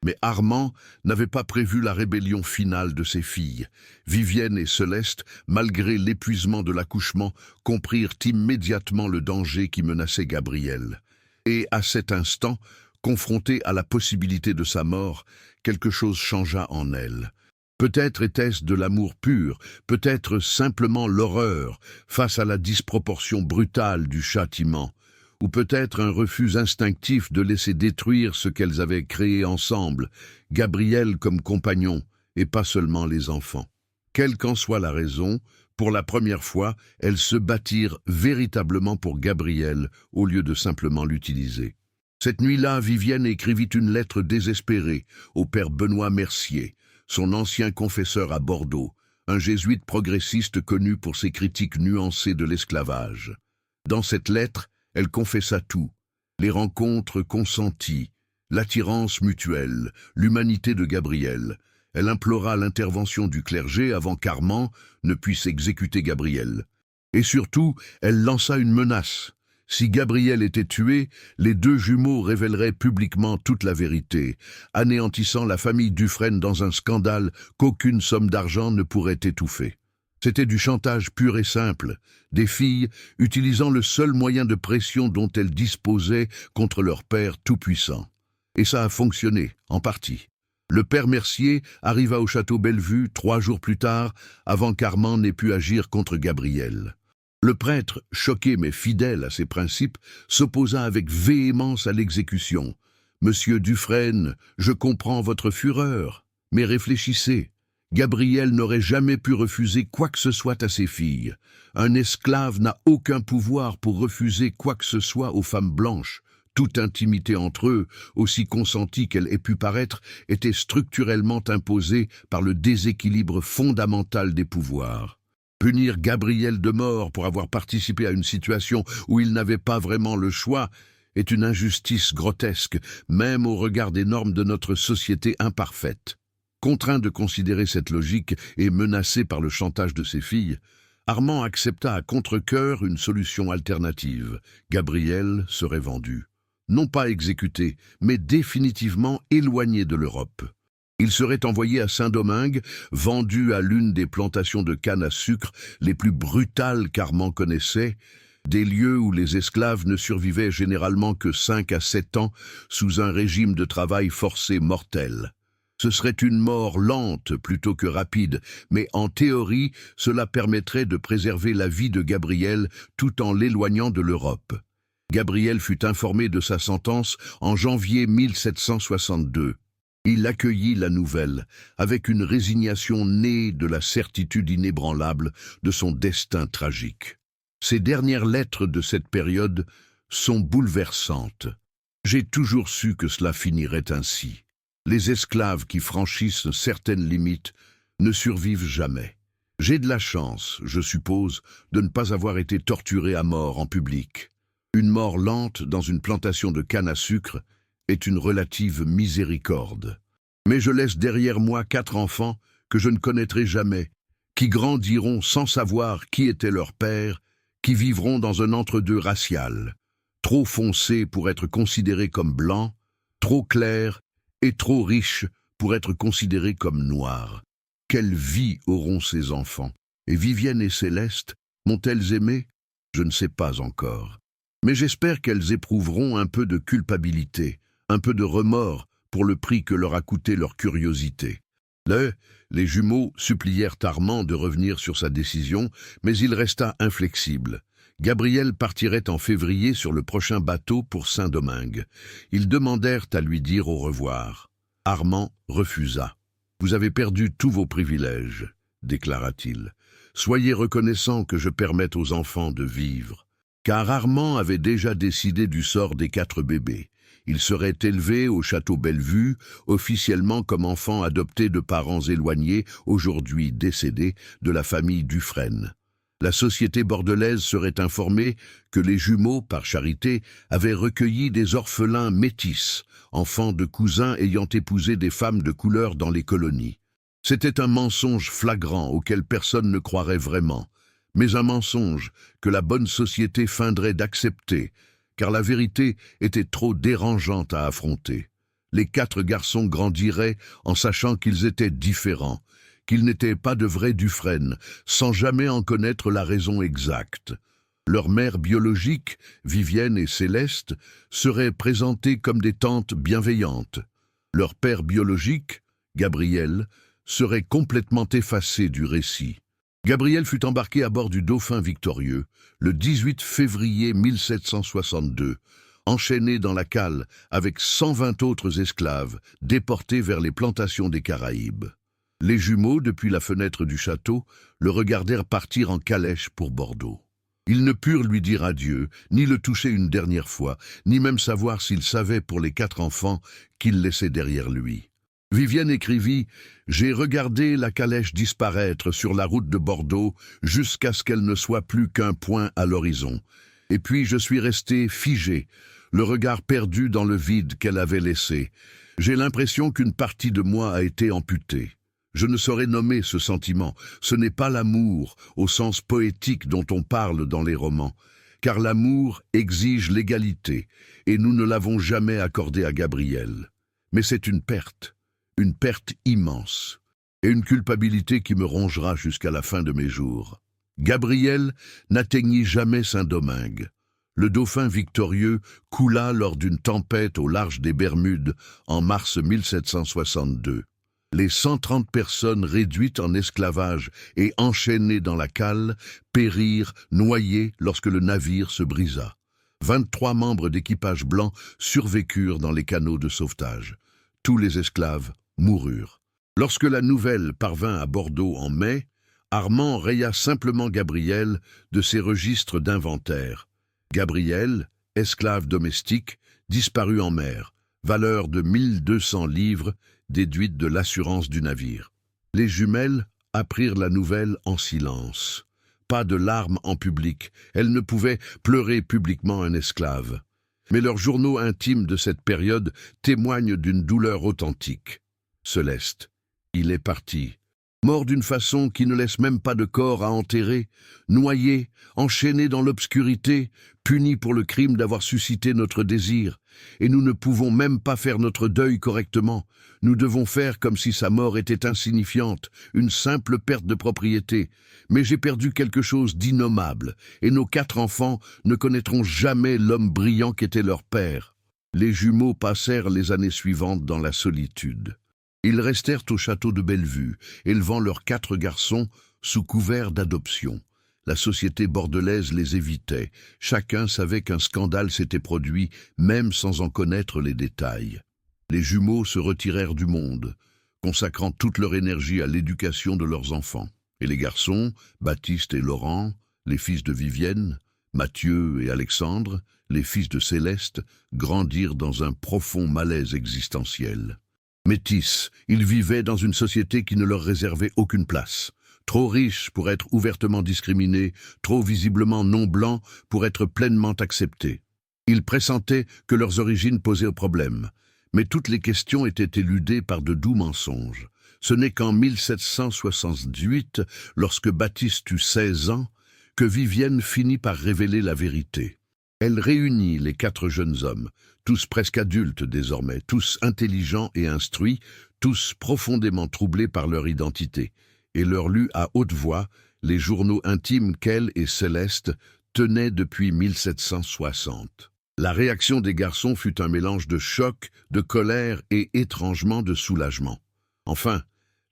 Mais Armand n'avait pas prévu la rébellion finale de ses filles. Vivienne et Céleste, malgré l'épuisement de l'accouchement, comprirent immédiatement le danger qui menaçait Gabriel. Et à cet instant, confrontée à la possibilité de sa mort, quelque chose changea en elle. Peut-être était-ce de l'amour pur, peut-être simplement l'horreur face à la disproportion brutale du châtiment, ou peut-être un refus instinctif de laisser détruire ce qu'elles avaient créé ensemble, Gabriel comme compagnon, et pas seulement les enfants. Quelle qu'en soit la raison, pour la première fois, elles se battirent véritablement pour Gabriel au lieu de simplement l'utiliser. Cette nuit-là, Vivienne écrivit une lettre désespérée au père Benoît Mercier, son ancien confesseur à Bordeaux, un jésuite progressiste connu pour ses critiques nuancées de l'esclavage. Dans cette lettre, elle confessa tout, les rencontres consenties, l'attirance mutuelle, l'humanité de Gabriel. Elle implora l'intervention du clergé avant qu'Armand ne puisse exécuter Gabriel. Et surtout, elle lança une menace. Si Gabriel était tué, les 2 jumeaux révéleraient publiquement toute la vérité, anéantissant la famille Dufresne dans un scandale qu'aucune somme d'argent ne pourrait étouffer. C'était du chantage pur et simple, des filles utilisant le seul moyen de pression dont elles disposaient contre leur père tout-puissant. Et ça a fonctionné, en partie. Le père Mercier arriva au château Bellevue 3 jours plus tard, avant qu'Armand n'ait pu agir contre Gabriel. Le prêtre, choqué mais fidèle à ses principes, s'opposa avec véhémence à l'exécution. « Monsieur Dufresne, je comprends votre fureur, mais réfléchissez. Gabriel n'aurait jamais pu refuser quoi que ce soit à ses filles. Un esclave n'a aucun pouvoir pour refuser quoi que ce soit aux femmes blanches. Toute intimité entre eux, aussi consentie qu'elle ait pu paraître, était structurellement imposée par le déséquilibre fondamental des pouvoirs. Punir Gabriel de mort pour avoir participé à une situation où il n'avait pas vraiment le choix est une injustice grotesque, même au regard des normes de notre société imparfaite. Contraint de considérer cette logique et menacé par le chantage de ses filles, Armand accepta à contre-cœur une solution alternative. Gabriel serait vendu. Non pas exécuté, mais définitivement éloigné de l'Europe. Il serait envoyé à Saint-Domingue, vendu à l'une des plantations de canne à sucre les plus brutales qu'Armand connaissait, des lieux où les esclaves ne survivaient généralement que 5 à 7 ans sous un régime de travail forcé mortel. Ce serait une mort lente plutôt que rapide, mais en théorie, cela permettrait de préserver la vie de Gabriel tout en l'éloignant de l'Europe. Gabriel fut informé de sa sentence en janvier 1762. Il accueillit la nouvelle avec une résignation née de la certitude inébranlable de son destin tragique. Ces dernières lettres de cette période sont bouleversantes. J'ai toujours su que cela finirait ainsi. Les esclaves qui franchissent certaines limites ne survivent jamais. J'ai de la chance, je suppose, de ne pas avoir été torturé à mort en public. Une mort lente dans une plantation de canne à sucre est une relative miséricorde. Mais je laisse derrière moi 4 enfants que je ne connaîtrai jamais, qui grandiront sans savoir qui était leur père, qui vivront dans un entre-deux racial, trop foncé pour être considéré comme blanc, trop clair et trop riche pour être considéré comme noir. Quelle vie auront ces enfants? Et Vivienne et Céleste, m'ont-elles aimé? Je ne sais pas encore. Mais j'espère qu'elles éprouveront un peu de culpabilité, un peu de remords pour le prix que leur a coûté leur curiosité. Les jumeaux supplièrent Armand de revenir sur sa décision, mais il resta inflexible. Gabriel partirait en février sur le prochain bateau pour Saint-Domingue. Ils demandèrent à lui dire au revoir. Armand refusa. « Vous avez perdu tous vos privilèges, » déclara-t-il. « Soyez reconnaissants que je permette aux enfants de vivre. » Car Armand avait déjà décidé du sort des 4 bébés. Il serait élevé au château Bellevue, officiellement comme enfant adopté de parents éloignés, aujourd'hui décédés, de la famille Dufresne. La société bordelaise serait informée que les jumeaux, par charité, avaient recueilli des orphelins métis, enfants de cousins ayant épousé des femmes de couleur dans les colonies. C'était un mensonge flagrant auquel personne ne croirait vraiment, mais un mensonge que la bonne société feindrait d'accepter, car la vérité était trop dérangeante à affronter. Les 4 garçons grandiraient en sachant qu'ils étaient différents, qu'ils n'étaient pas de vrais Dufresne, sans jamais en connaître la raison exacte. Leurs mères biologiques, Vivienne et Céleste, seraient présentées comme des tantes bienveillantes. Leur père biologique, Gabriel, serait complètement effacé du récit. Gabriel fut embarqué à bord du Dauphin victorieux le 18 février 1762, enchaîné dans la cale avec 120 autres esclaves déportés vers les plantations des Caraïbes. Les jumeaux, depuis la fenêtre du château, le regardèrent partir en calèche pour Bordeaux. Ils ne purent lui dire adieu, ni le toucher une dernière fois, ni même savoir s'il savait pour les 4 enfants qu'il laissait derrière lui. Vivienne écrivit « J'ai regardé la calèche disparaître sur la route de Bordeaux jusqu'à ce qu'elle ne soit plus qu'un point à l'horizon. Et puis je suis resté figé, le regard perdu dans le vide qu'elle avait laissé. J'ai l'impression qu'une partie de moi a été amputée. Je ne saurais nommer ce sentiment. Ce n'est pas l'amour, au sens poétique dont on parle dans les romans, car l'amour exige l'égalité, et nous ne l'avons jamais accordé à Gabriel. Mais c'est une perte immense, et une culpabilité qui me rongera jusqu'à la fin de mes jours. Gabriel n'atteignit jamais Saint-Domingue. Le Dauphin victorieux coula lors d'une tempête au large des Bermudes en mars 1762. Les 130 personnes réduites en esclavage et enchaînées dans la cale périrent noyées lorsque le navire se brisa. 23 membres d'équipage blanc survécurent dans les canots de sauvetage. Tous les esclaves moururent. Lorsque la nouvelle parvint à Bordeaux en mai, Armand raya simplement Gabriel de ses registres d'inventaire. Gabriel, esclave domestique, disparut en mer, valeur de 1200 livres, déduite de l'assurance du navire. Les jumelles apprirent la nouvelle en silence. pas de larmes en public, elles ne pouvaient pleurer publiquement un esclave. Mais leurs journaux intimes de cette période témoignent d'une douleur authentique. Céleste, il est parti. Mort d'une façon qui ne laisse même pas de corps à enterrer, noyé, enchaîné dans l'obscurité, puni pour le crime d'avoir suscité notre désir. Et nous ne pouvons même pas faire notre deuil correctement. Nous devons faire comme si sa mort était insignifiante, une simple perte de propriété. Mais j'ai perdu quelque chose d'innommable, et nos 4 enfants ne connaîtront jamais l'homme brillant qu'était leur père. Les jumeaux passèrent les années suivantes dans la solitude. Ils restèrent au château de Bellevue, élevant leurs 4 garçons sous couvert d'adoption. La société bordelaise les évitait. Chacun savait qu'un scandale s'était produit, même sans en connaître les détails. Les jumeaux se retirèrent du monde, consacrant toute leur énergie à l'éducation de leurs enfants. Et les garçons, Baptiste et Laurent, les fils de Vivienne, Mathieu et Alexandre, les fils de Céleste, grandirent dans un profond malaise existentiel. Métis, ils vivaient dans une société qui ne leur réservait aucune place. Trop riches pour être ouvertement discriminés, trop visiblement non blancs pour être pleinement acceptés. Ils pressentaient que leurs origines posaient problème, mais toutes les questions étaient éludées par de doux mensonges. Ce n'est qu'en 1778, lorsque Baptiste eut 16 ans, que Vivienne finit par révéler la vérité. Elle réunit les 4 jeunes hommes, tous presque adultes désormais, tous intelligents et instruits, tous profondément troublés par leur identité, et leur lut à haute voix les journaux intimes qu'elle et Céleste tenaient depuis 1760. La réaction des garçons fut un mélange de choc, de colère et étrangement de soulagement. Enfin,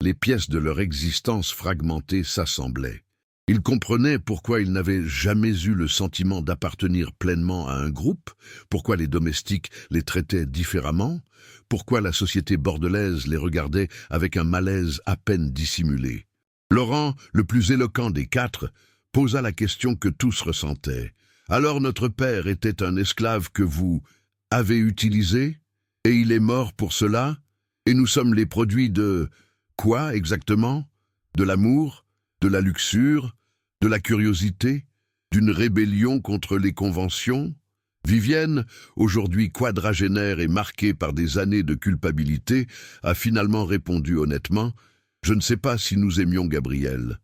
les pièces de leur existence fragmentée s'assemblaient. Ils comprenaient pourquoi ils n'avaient jamais eu le sentiment d'appartenir pleinement à un groupe, pourquoi les domestiques les traitaient différemment, pourquoi la société bordelaise les regardait avec un malaise à peine dissimulé. Laurent, le plus éloquent des 4, posa la question que tous ressentaient. « Alors notre père était un esclave que vous avez utilisé, et il est mort pour cela, et nous sommes les produits de... quoi exactement? De l'amour? De la luxure, de la curiosité, d'une rébellion contre les conventions? » Vivienne, aujourd'hui quadragénaire et marquée par des années de culpabilité, a finalement répondu honnêtement « Je ne sais pas si nous aimions Gabriel,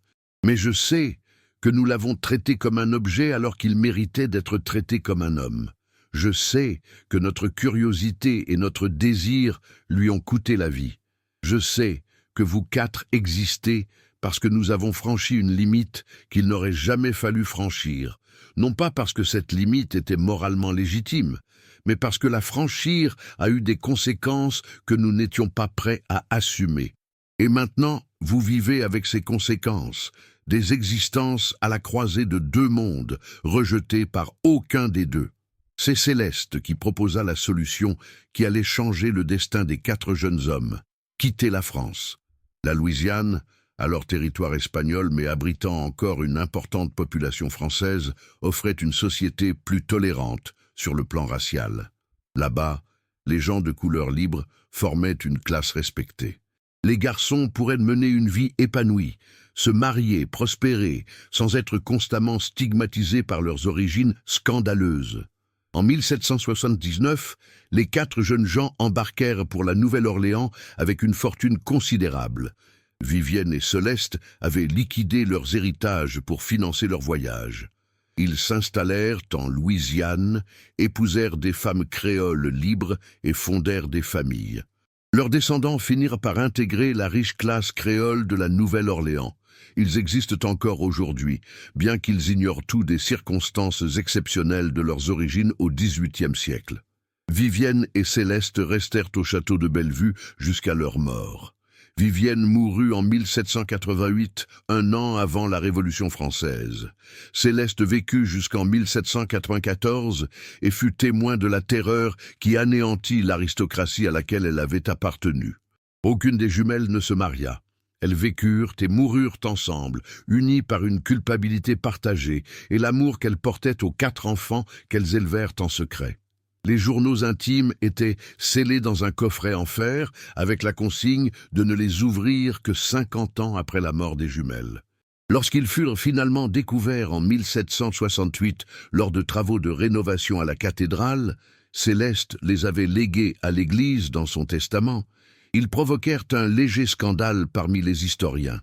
mais je sais que nous l'avons traité comme un objet alors qu'il méritait d'être traité comme un homme. Je sais que notre curiosité et notre désir lui ont coûté la vie. Je sais que vous 4 existez parce que nous avons franchi une limite qu'il n'aurait jamais fallu franchir, non pas parce que cette limite était moralement légitime, mais parce que la franchir a eu des conséquences que nous n'étions pas prêts à assumer. Et maintenant, vous vivez avec ces conséquences, des existences à la croisée de 2 mondes, rejetées par aucun des 2. C'est Céleste qui proposa la solution qui allait changer le destin des 4 jeunes hommes, quitter la France. La Louisiane, alors territoire espagnol mais abritant encore une importante population française, offrait une société plus tolérante sur le plan racial. Là-bas, les gens de couleur libre formaient une classe respectée. Les garçons pourraient mener une vie épanouie, se marier, prospérer, sans être constamment stigmatisés par leurs origines scandaleuses. En 1779, les 4 jeunes gens embarquèrent pour la Nouvelle-Orléans avec une fortune considérable. Vivienne et Céleste avaient liquidé leurs héritages pour financer leur voyage. Ils s'installèrent en Louisiane, épousèrent des femmes créoles libres et fondèrent des familles. Leurs descendants finirent par intégrer la riche classe créole de la Nouvelle-Orléans. Ils existent encore aujourd'hui, bien qu'ils ignorent tout des circonstances exceptionnelles de leurs origines au XVIIIe siècle. Vivienne et Céleste restèrent au château de Bellevue jusqu'à leur mort. Vivienne mourut en 1788, un an avant la Révolution française. Céleste vécut jusqu'en 1794 et fut témoin de la terreur qui anéantit l'aristocratie à laquelle elle avait appartenu. Aucune des jumelles ne se maria. Elles vécurent et moururent ensemble, unies par une culpabilité partagée et l'amour qu'elles portaient aux 4 enfants qu'elles élevèrent en secret. Les journaux intimes étaient scellés dans un coffret en fer avec la consigne de ne les ouvrir que 50 ans après la mort des jumelles. Lorsqu'ils furent finalement découverts en 1768 lors de travaux de rénovation à la cathédrale, Céleste les avait légués à l'Église dans son testament. Ils provoquèrent un léger scandale parmi les historiens.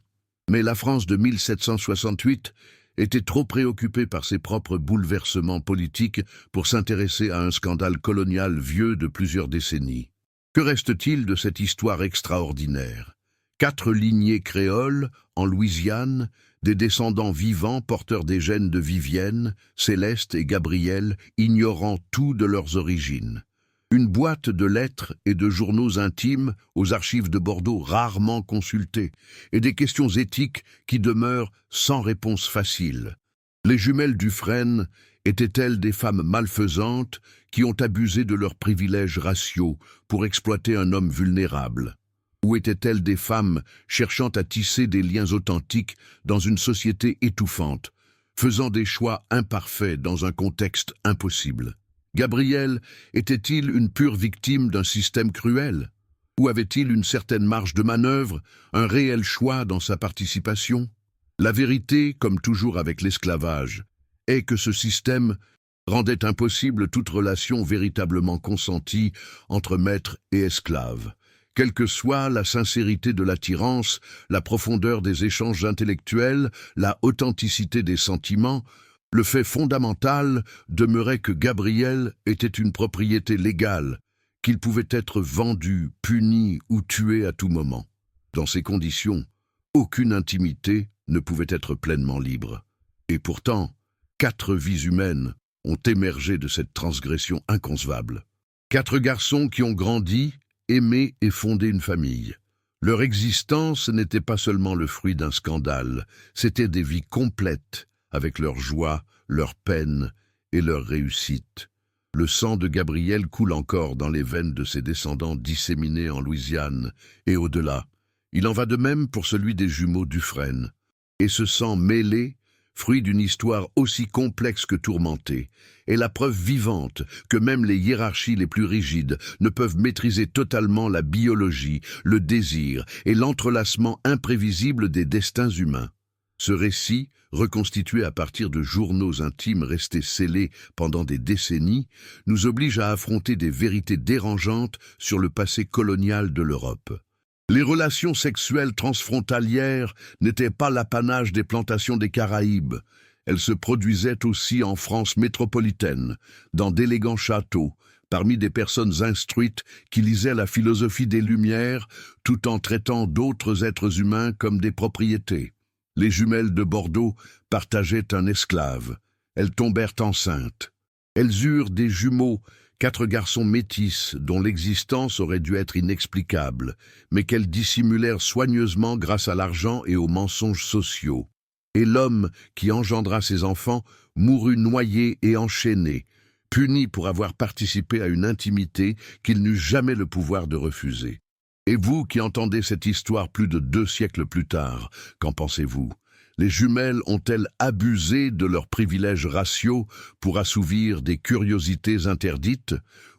Mais la France de 1768 était trop préoccupée par ses propres bouleversements politiques pour s'intéresser à un scandale colonial vieux de plusieurs décennies. Que reste-t-il de cette histoire extraordinaire? 4 lignées créoles, en Louisiane, des descendants vivants porteurs des gènes de Vivienne, Céleste et Gabriel, ignorant tout de leurs origines. Une boîte de lettres et de journaux intimes aux archives de Bordeaux rarement consultées, et des questions éthiques qui demeurent sans réponse facile. Les jumelles Dufresne étaient-elles des femmes malfaisantes qui ont abusé de leurs privilèges raciaux pour exploiter un homme vulnérable? Ou étaient-elles des femmes cherchant à tisser des liens authentiques dans une société étouffante, faisant des choix imparfaits dans un contexte impossible? Gabriel était-il une pure victime d'un système cruel? Ou avait-il une certaine marge de manœuvre, un réel choix dans sa participation? La vérité, comme toujours avec l'esclavage, est que ce système rendait impossible toute relation véritablement consentie entre maître et esclave. Quelle que soit la sincérité de l'attirance, la profondeur des échanges intellectuels, la authenticité des sentiments, le fait fondamental demeurait que Gabriel était une propriété légale, qu'il pouvait être vendu, puni ou tué à tout moment. Dans ces conditions, aucune intimité ne pouvait être pleinement libre. Et pourtant, 4 vies humaines ont émergé de cette transgression inconcevable. 4 garçons qui ont grandi, aimé et fondé une famille. Leur existence n'était pas seulement le fruit d'un scandale, c'était des vies complètes, avec leurs joies, leurs peines et leurs réussites. Le sang de Gabriel coule encore dans les veines de ses descendants disséminés en Louisiane et au-delà. Il en va de même pour celui des jumeaux Dufresne. Et ce sang mêlé, fruit d'une histoire aussi complexe que tourmentée, est la preuve vivante que même les hiérarchies les plus rigides ne peuvent maîtriser totalement la biologie, le désir et l'entrelacement imprévisible des destins humains. Ce récit, reconstitué à partir de journaux intimes restés scellés pendant des décennies, nous oblige à affronter des vérités dérangeantes sur le passé colonial de l'Europe. Les relations sexuelles transfrontalières n'étaient pas l'apanage des plantations des Caraïbes. Elles se produisaient aussi en France métropolitaine, dans d'élégants châteaux, parmi des personnes instruites qui lisaient la philosophie des Lumières, tout en traitant d'autres êtres humains comme des propriétés. Les jumelles de Bordeaux partageaient un esclave. Elles tombèrent enceintes. Elles eurent des jumeaux, 4 garçons métis dont l'existence aurait dû être inexplicable, mais qu'elles dissimulèrent soigneusement grâce à l'argent et aux mensonges sociaux. Et l'homme qui engendra ces enfants mourut noyé et enchaîné, puni pour avoir participé à une intimité qu'il n'eut jamais le pouvoir de refuser. Et vous qui entendez cette histoire plus de 2 siècles plus tard, qu'en pensez-vous? Les jumelles ont-elles abusé de leurs privilèges raciaux pour assouvir des curiosités interdites?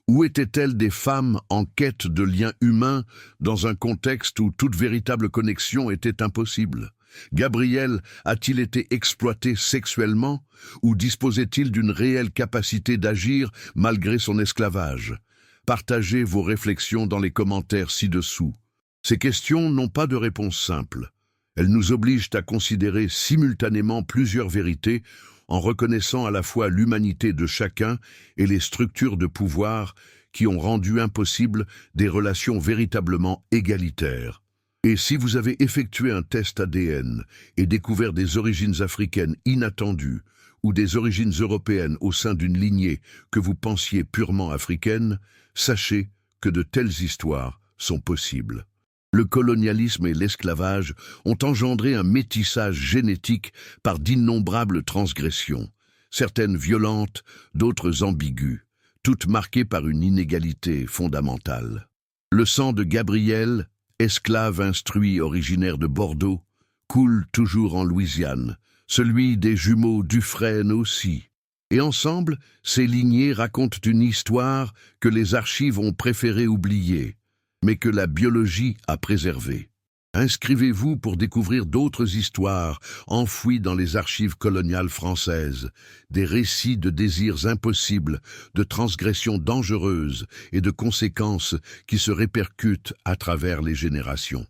Ou étaient-elles des femmes en quête de liens humains dans un contexte où toute véritable connexion était impossible? Gabriel a-t-il été exploité sexuellement ou disposait-il d'une réelle capacité d'agir malgré son esclavage? Partagez vos réflexions dans les commentaires ci-dessous. Ces questions n'ont pas de réponse simple. Elles nous obligent à considérer simultanément plusieurs vérités en reconnaissant à la fois l'humanité de chacun et les structures de pouvoir qui ont rendu impossible des relations véritablement égalitaires. Et si vous avez effectué un test ADN et découvert des origines africaines inattendues ou des origines européennes au sein d'une lignée que vous pensiez purement africaine, sachez que de telles histoires sont possibles. Le colonialisme et l'esclavage ont engendré un métissage génétique par d'innombrables transgressions, certaines violentes, d'autres ambiguës, toutes marquées par une inégalité fondamentale. Le sang de Gabriel, esclave instruit originaire de Bordeaux, coule toujours en Louisiane, celui des jumeaux Dufresne aussi. Et ensemble, ces lignées racontent une histoire que les archives ont préféré oublier, mais que la biologie a préservée. Inscrivez-vous pour découvrir d'autres histoires enfouies dans les archives coloniales françaises, des récits de désirs impossibles, de transgressions dangereuses et de conséquences qui se répercutent à travers les générations.